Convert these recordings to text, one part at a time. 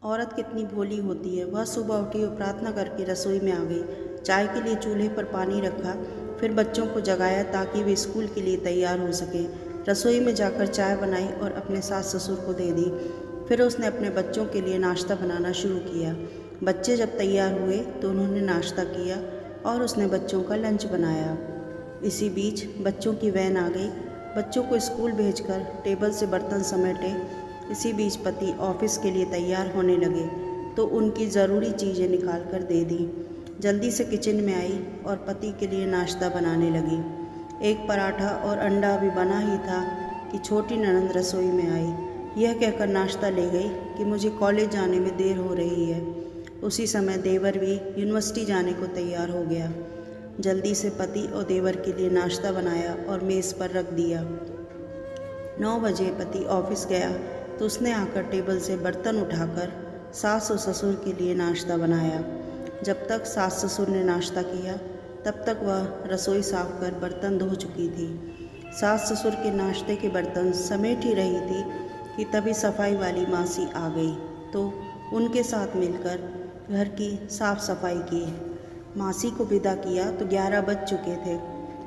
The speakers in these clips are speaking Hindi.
औरत कितनी भोली होती है। वह सुबह उठी और प्रार्थना करके रसोई में आ गई। चाय के लिए चूल्हे पर पानी रखा, फिर बच्चों को जगाया ताकि वे स्कूल के लिए तैयार हो सकें। रसोई में जाकर चाय बनाई और अपने सास ससुर को दे दी। फिर उसने अपने बच्चों के लिए नाश्ता बनाना शुरू किया। बच्चे जब तैयार हुए तो उन्होंने नाश्ता किया और उसने बच्चों का लंच बनाया। इसी बीच बच्चों की वैन आ गई। बच्चों को स्कूल भेजकर टेबल से बर्तन समेटे। इसी बीच पति ऑफिस के लिए तैयार होने लगे तो उनकी ज़रूरी चीज़ें निकाल कर दे दी। जल्दी से किचन में आई और पति के लिए नाश्ता बनाने लगी। एक पराठा और अंडा अभी बना ही था कि छोटी ननंद रसोई में आई। यह कहकर नाश्ता ले गई कि मुझे कॉलेज जाने में देर हो रही है। उसी समय देवर भी यूनिवर्सिटी जाने को तैयार हो गया। जल्दी से पति और देवर के लिए नाश्ता बनाया और मेज़ पर रख दिया। 9 बजे पति ऑफिस गया तो उसने आकर टेबल से बर्तन उठाकर सास और ससुर के लिए नाश्ता बनाया। जब तक सास ससुर ने नाश्ता किया तब तक वह रसोई साफ कर बर्तन धो चुकी थी। सास ससुर के नाश्ते के बर्तन समेट ही रही थी कि तभी सफाई वाली मासी आ गई तो उनके साथ मिलकर घर की साफ सफाई की। मासी को विदा किया तो 11 बज चुके थे।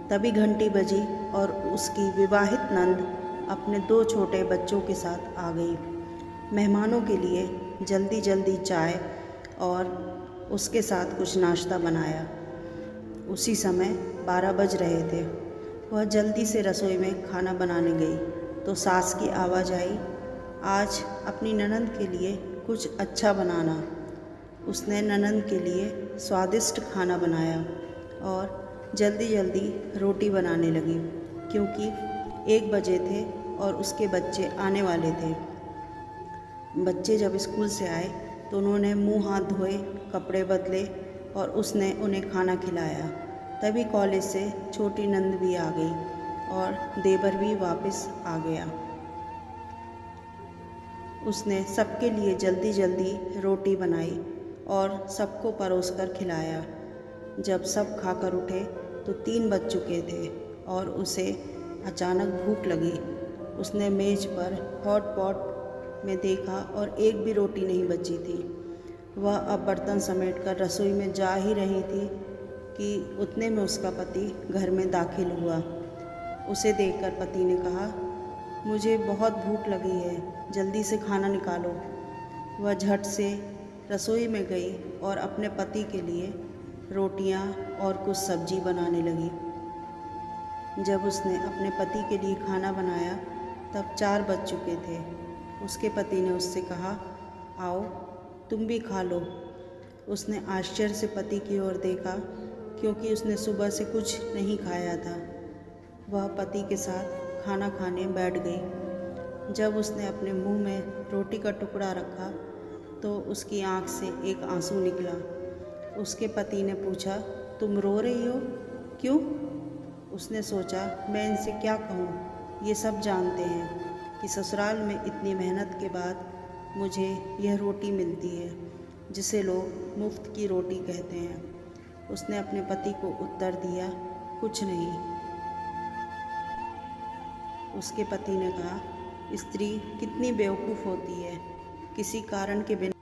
तभी घंटी बजी और उसकी विवाहित नंद अपने 2 छोटे बच्चों के साथ आ गई। मेहमानों के लिए जल्दी जल्दी चाय और उसके साथ कुछ नाश्ता बनाया। उसी समय 12 बज रहे थे। वह जल्दी से रसोई में खाना बनाने गई तो सास की आवाज़ आई, आज अपनी ननंद के लिए कुछ अच्छा बनाना। उसने ननंद के लिए स्वादिष्ट खाना बनाया और जल्दी जल्दी रोटी बनाने लगी क्योंकि 1 बजे थे और उसके बच्चे आने वाले थे। बच्चे जब स्कूल से आए तो उन्होंने मुंह हाथ धोए, कपड़े बदले और उसने उन्हें खाना खिलाया। तभी कॉलेज से छोटी नंद भी आ गई और देवर भी वापस आ गया। उसने सबके लिए जल्दी जल्दी रोटी बनाई और सबको परोसकर खिलाया। जब सब खाकर उठे तो 3 बज चुके थे और उसे अचानक भूख लगी। उसने मेज़ पर हॉट पॉट में देखा और एक भी रोटी नहीं बची थी। वह अब बर्तन समेटकर रसोई में जा ही रही थी कि उतने में उसका पति घर में दाखिल हुआ। उसे देखकर पति ने कहा, मुझे बहुत भूख लगी है, जल्दी से खाना निकालो। वह झट से रसोई में गई और अपने पति के लिए रोटियां और कुछ सब्जी बनाने लगी। जब उसने अपने पति के लिए खाना बनाया तब 4 बज चुके थे। उसके पति ने उससे कहा, आओ तुम भी खा लो। उसने आश्चर्य से पति की ओर देखा क्योंकि उसने सुबह से कुछ नहीं खाया था। वह पति के साथ खाना खाने बैठ गई। जब उसने अपने मुंह में रोटी का टुकड़ा रखा तो उसकी आंख से एक आंसू निकला। उसके पति ने पूछा, तुम रो रही हो, क्यों? उसने सोचा, मैं इनसे क्या कहूँ, ये सब जानते हैं कि ससुराल में इतनी मेहनत के बाद मुझे यह रोटी मिलती है जिसे लोग मुफ्त की रोटी कहते हैं। उसने अपने पति को उत्तर दिया, कुछ नहीं। उसके पति ने कहा, स्त्री कितनी बेवकूफ़ होती है, किसी कारण के बिना